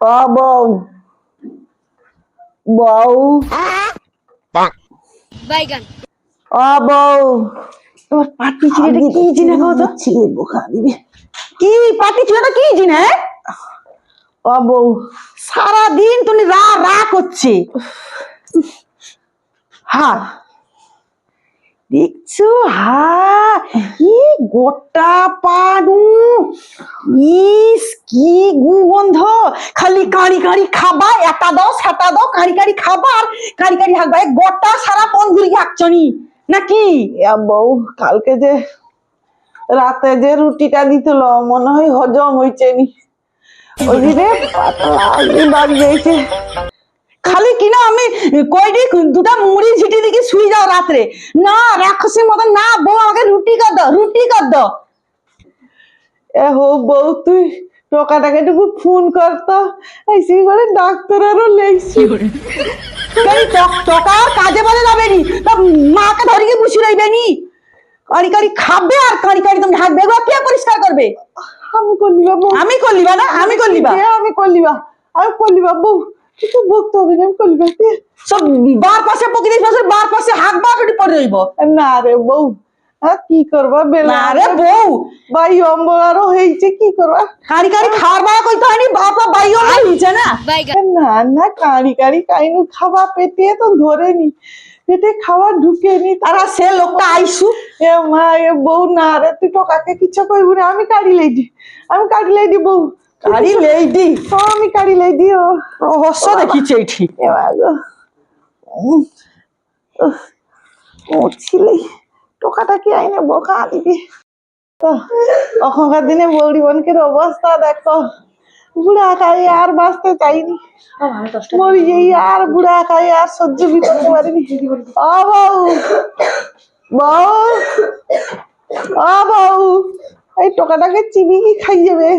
ও বউ বউ বাইগান ও বউ তোমার পাটি ছিঁড়ে কি জিনে খাও তো ছিঁড়ে বোকা দিবি কি পাটি ছিঁড়ে কি জিনে ও বউ সারাদিন তুমি রা রা করছে হ্যাঁ দেখছো কি গোটা পাডু ইস কি গন্ধ খালি কাঁড়ি কাঁড়ি খাবা এটা দাও সেটা দাও কাঁড়ি কাঁড়ি খাবার কাঁড়ি কাঁড়ি হাঁকবা গোটা সারা পন ঘুরি হাঁকছনি নাকি বউ কালকে যে রাতে যে রুটিটা দিছিল মনে হয় হজম হইছে নি ওই রে পাতলা বাড়ি যাইছে খালি কিনা আমি কইডি দুটা মুড়ি ঝিটি দিকে শুই যাও রাত্রে না রাক্ষসীর মতন না বউ আমাকে রুটি কর দাও এ হো বউ তুই টোকাটাকে একটু ফোন করতো এসে করে ডাক্তারেরও লেগছি টকার কাজে বলে যাবে নি তা মাকে ধরে গিয়ে বসে রইবে নি কাড়ি কাড়ি খাবে আর কাড়ি কাড়ি তুমি হাত বেগো কে পরিষ্কার করবে আমি করলিবা না আমি করলিবা বউ কিছু বকতে হবে না করলিবা সব বার পাশে পকি দিস বার পাশে হাত বার করে পড়ে রইব না রে বউ কি করবা বেলা রে বউ বাই অম্বলারও হইছে কি করবা কাড়ি কাড়ি খাওয়ার বা কইতো হয়নি বাপা বাই অম্বল হইছে না না না কাড়ি কাড়ি কাইনু খাওয়া পেটে তো ধরে নি পেটে খাওয়া ঢুকে নি তারা সে লোকটা আইসু এ মা এ বউ না রে তুই তো কাকে কিছু কইবু না আমি কাড়ি লইদি বউ কাড়ি লইদি আমি কাড়ি লইদি ও রহস্য দেখিছে এইটি এ মা গো ও ছিলেই টোকাটা কি আইনে বোকা দিবি তো এখনকার দিনে বৌড়ি বোনকের অবস্থা দেখো বুড়া খাই আর বাঁচতে চাইনি মরি যাই আর বুড়া খাই আর সহ্য করতে পারিনি ও বউ বউ এই টোকাটাকে চিবি কি খাই যাবে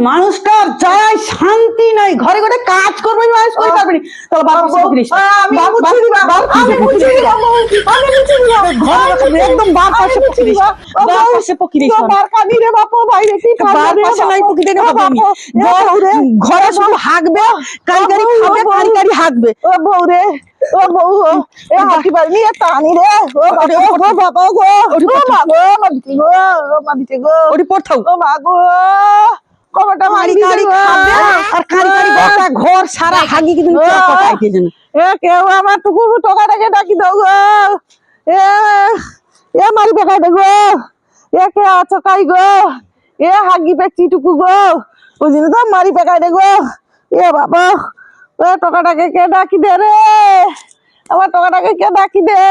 মানুষটার যাই শান্তি নাই ঘরে ঘরে কাজ করবে মানুষ করে পারবে না তাহলে একদম বার পাশে ঘরে সব হাঁকবে কারি খাবে কারি হাঁকবে ও বউ রে ও বউ এ হাঁকি পারবি টানি রে ও বাবা গো ওটি পড়থাও ও মা গো কবটা মারি কারি খাবে আর কারি গোটা ঘর সারা হাগি কি তুমি পটাইতে জানো এ কেউ আমার টুকু টোকাটাকে ডাকি দাও গো এ মারি বেকাই দে গো এ কে আছো কাই গো এ হাগি পেচি টুকু গো বুঝিনি তো মারি বেকাই দে গো এ বাবা ও টোকাটাকে কে ডাকি দে রে আমার টোকাটাকে কে ডাকি দে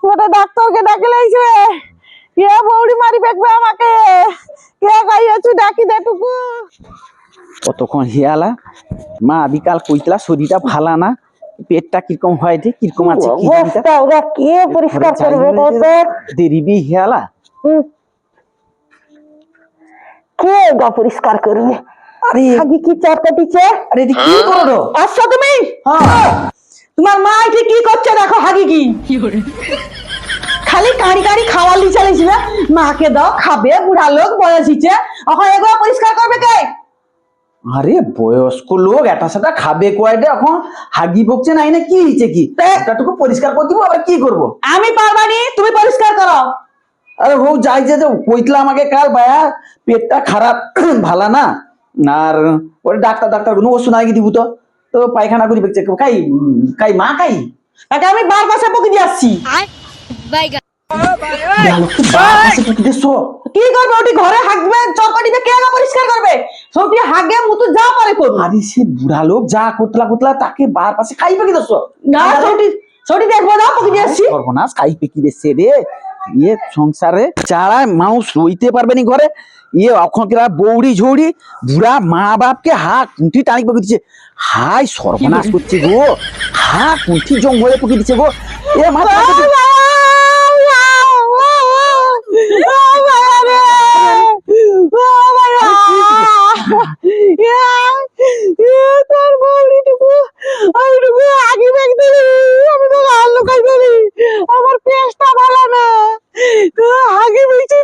ওটা ডাক্তারকে ডাকি লাইছে এ বৌড়ি মারি বেকবে আমাকে কে গাইয়াছু ডাকি দে টুকু কতক্ষণ হিয়ালা মা বিকাল কইতলা শরীরটা ভালো না পেটটা কিরকম হয় যে কিরকম আছে কি জানিটা ওরা কে পরিষ্কার করবে কত দেরিবি হিয়ালা কে গা পরিষ্কার করবে আরে আগে কি চরকাটিছে আরে কি করো আসছো তুমি হ্যাঁ তোমার মা এটি কি করছে দেখো হাগি কি খালি কাড়ি খাওয়ালি চালিয়েছি না মাকে দাও খাবে বুড়া লোক বয়স হইছে এখন এগুলো পরিষ্কার করবে কে আরে বয়স্ক লোক এটা সেটা খাবে কয়টা এখন হাগি বকছে নাই না কি হইছে কি এটাটুকু পরিষ্কার করে দিব আবার কি করব আমি পারবানি তুমি পরিষ্কার করো আরে হো যাই যে কইতলা আমাকে কাল বায়া পেটটা খারাপ ভালো না আর ওরে ডাক্তার কোনো ওষুধ আগে দিব তো পায়খানা করি বেচে কাই মা কাই তাকে আমি বার পাশে পকি দিয়ে আসছি বাইগান কি করবে ওটি ঘরে হাগবে চরকাটিতে কে পরিষ্কার করবে সবটি হাগে মুতু যা পারে করবে আরে সে বুড়া লোক যা কুতলা তাকে বার পাশে খাইবে কি দোষ না সবটি দেখবো না পকি দিয়ে আসছি সর্বনাশ খাইবে কি রে রে ইয়ে সংসারে যারা মানুষ রইতে পারবে নি ঘরে ইয়ে অখনকেরা বৌড়ি ঝৌড়ি বুড়া মা বাপকে কুঁঠি টানি পকি দিচ্ছে হাই সর্বনাশ করছে গো কুঁঠি জঙ্গলে পকি দিচ্ছে গো এ মা তোর বৌড়িটুকু ওইটুকু আগে দেখতে আমি তো আলু খাই ফেলি আমার পেটটা ভালো না তো আগে বেঁচে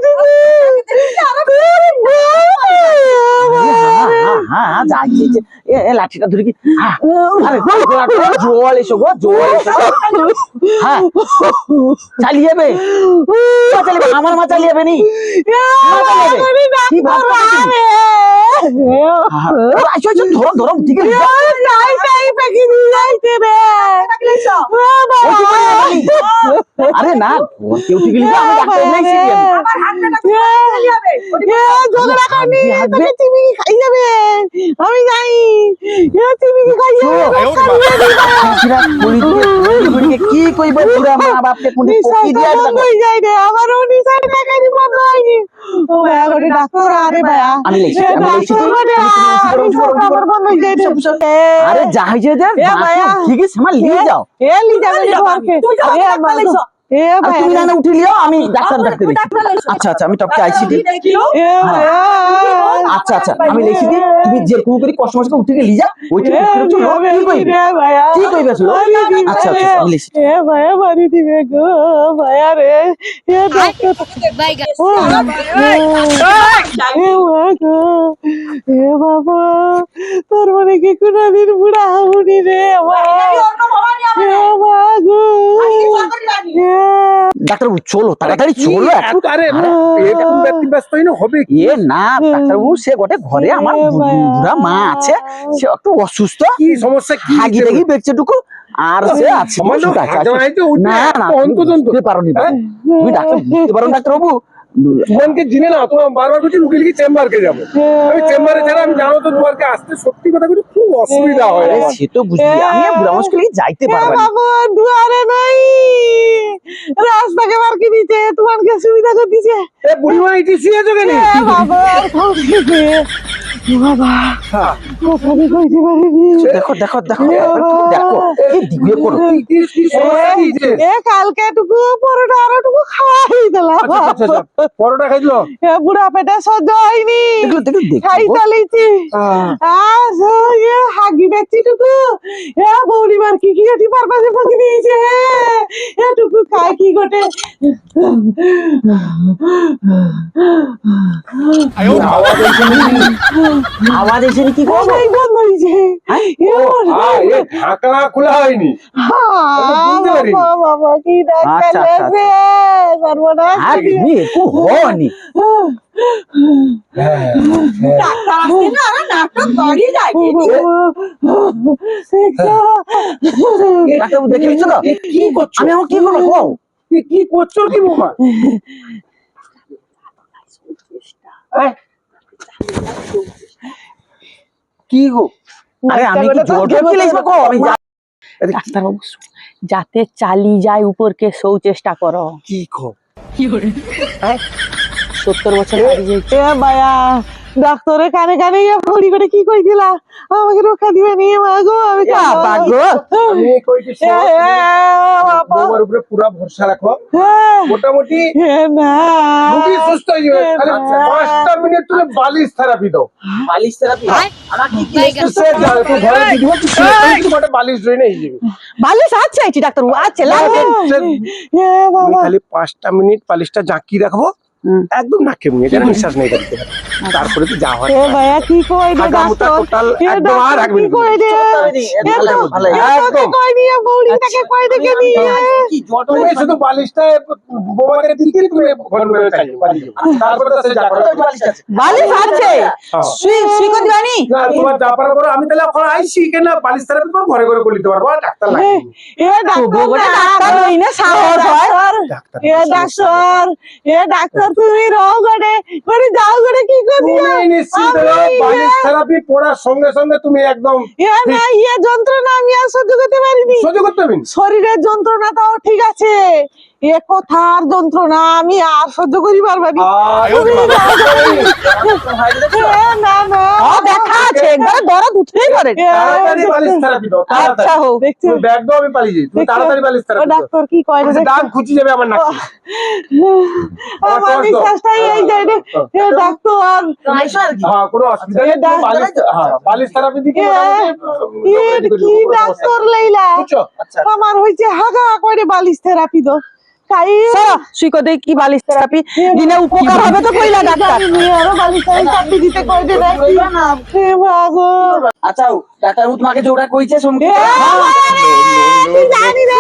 যাই লাঠিটা ধরে কি আরে জল এসো গো জল এসো হ্যাঁ চালিয়ে যাবে আমার মা চালিয়ে যাবে নি কি ভাবছো ধরো ধরো ঠিক আছে আরে না কেউ ঠিক আমি আমি জানি কি কইবে পুরা মা বাপকে কোন পকি দিয়া আমারও নিসার টাকানি বন্ধ হয়নি ও ভাইয়া গো ডাক্তার আরে ভাইয়া আমি লেখছি আরে যাই যে ঠিক আছে আমার নিয়ে যাও এ লি যাবে ঘরকে এ ভাই তুমি না উঠি লিও আমি ডাক্তার ডাকতে দিই আচ্ছা আচ্ছা আমি টপকে আইছি দি এ ভাইয়া আচ্ছা আচ্ছা আমি লেখছি দি তুমি যে কোন করে কষ্ট মষ্ট উঠে গেলি যা ওইটা করে চলো কি কইবে ভাইয়া কি কইবে চলো আচ্ছা আচ্ছা আমি লেখছি এ ভাইয়া বাড়ি দিবে গো ভাইয়া রে এ ডাক্তার এ গো এ বাবা তোর মানে কি কোনদিন বুড়া হবনি রে গো ডাক্তার চলো তাড়াতাড়ি চলো আরে এরকম ব্যক্তি ব্যস্ত হবে কি এ না ডাক্তার সে গোটে ঘরে আমার বুড়া মা আছে সে একটু অসুস্থ কি সমস্যা কি হাগি টাগি বেচেটুকু আর সে আছে না না বুঝতে পারোনি তুমি ডাক্তার বুঝতে পারো ডাক্তার বাবু তোমাকে চিনে না তোমার বারবার বলছি রুগী লিখে চেম্বারকে যাবো আমি চেম্বারে ছাড়া আমি জানো তো তোমাকে আসতে সত্যি কথা বলি খুব অসুবিধা হয় আরে সে তো বুঝলি আমি বুড়া মুশকিল যাইতে পারবো না বাবা দুয়ারে নাই রাস্তাকে মার্কে দিতে তোমাকে সুবিধা করে দিছে এ বুড়িমা এটি শুয়েছো কেন বাবা বাবা কোথায় কইতে পারিনি দেখো দেখো দেখো দেখো কি দিগুয়ে করো কি সমস্যা কি যে এ কালকে টুকু পরোটা আরো টুকু খাওয়াই দিলাম আচ্ছা পরোটা খাইলো এ বুড়া পেটে সহ্য হয়নি দেখো দেখো দেখো খাই চালিয়েছি আর এ হাগি বেচি টুকু এ বৌড়িবার কি এটি পারপাসে ফাঁকি দিয়েছে এটুকু খাই কি গোটে আওয়াজ এসে কি করবো এই বন্ধ হয়েছে এ ঢাকনা খোলা হয়নি বুঝতে পারিনি। বাবা কি ডাক্তার আচ্ছা, আচ্ছা, আছে সর্বনাশ আর নি একটু হনি ডাক্তার আসছে না ডাক্তার বাড়ি যায় ডাক্তার দেখে নিচ্ছ তো কি করছো আমি আমার কি করবো কও কি করছো কি বোমা কি গো আরে আমি কি জোর জোর কি লিখবো কও আমি ডাক্তারবাবু যাতে চালি যায় উপরকে সৌ চেষ্টা করো কি খো 70 বছর বাড়ি যাইতে বায়া ডাক্তারে কানে কানে ঘড়ি করে কি কই দিলা আমাকে রক্ষা দিবে নি মা গো আমি বাবা গো আমি কইতেছি তোমার উপরে পুরো ভরসা রাখো মোটামুটি না রোগী সুস্থ হয়ে যাবে খালি 5টা মিনিট তুমি বালিশ থেরাপি দাও বালিশ থেরাপি আমাকে কি সে যাও একটু ঘরে দিয়ে দিও তুমি একটা বালিশ ধরে নিয়ে যাবে বালিশ আছে এই ডাক্তারবাবু আছে লাগবে তুমি খালি 5টা মিনিট বালিশটা জাকি রাখবো একদম নাকে মুখে যেন নিঃশ্বাস নেই করতে তারপরে তো যা হয় ভাইয়া কি কই দে আগামুতা টোটাল একদম আর রাখবেন কি কই দে ভালো একদম কই নিয়ে বৌড়িটাকে কই দেখে নিয়ে কি জোর তুমি শুধু বালিশটা বোমাকে দিতে তুমি ঘন করে চাইও তারপরে তো সে যা করে বালিশ আছে সুই সুই কো দিবানি না তোমার যা পারো করো আমি তাহলে এখন আইছি কেন বালিশ থেরাপি তোমার ঘরে ঘরে করে দিতে পারবো ডাক্তার লাগে এ ডাক্তার হই না সাহস হয় এ ডাক্তার তুমি রও গড়ে করে যাও গড়ে কি কর তুমি নিশ্চিত বালিশ থেরাপি পড়ার সঙ্গে সঙ্গে তুমি একদম এ না যন্ত্রণা আমি আর সহ্য করতে পারিনি সহ্য করতে পারবেন শরীরের যন্ত্রণা তাও ঠিক আছে এ কথার যন্ত্রণা আমি আর সহ্য করি পারবানি না না দেখা আছে একবার দরদ উঠেই করে তাড়াতাড়ি বালিশ থেরাপি দাও আচ্ছা হোক দেখছি তুমি ব্যাগ দাও আমি পালিয়ে যাই তুমি তাড়াতাড়ি বালিশ থেরাপি দাও ডাক্তার কি কয় রে দাম খুঁজি যাবে আমার নাকে আমার বিশ্বাসটাই এই যায় রে এ ডাক্তার হ্যাঁ কোনো অসুবিধা নেই তুমি বালিশ বালিশ থেরাপি দিকে কি ডাক্তার লাইলা বুঝছো আচ্ছা আমার হইছে হাগা কইরে বালিশ থেরাপি দাও সুই করে কি বালিশ থেরাপি দিনে উপকার হবে তো কইলা ডাক্তার আরো বালিশ থেরাপি দিতে কই দে দেখি হে ভাগো আচ্ছা ডাক্তার তোমাকে যেটা কইছে শুনতে জানি রে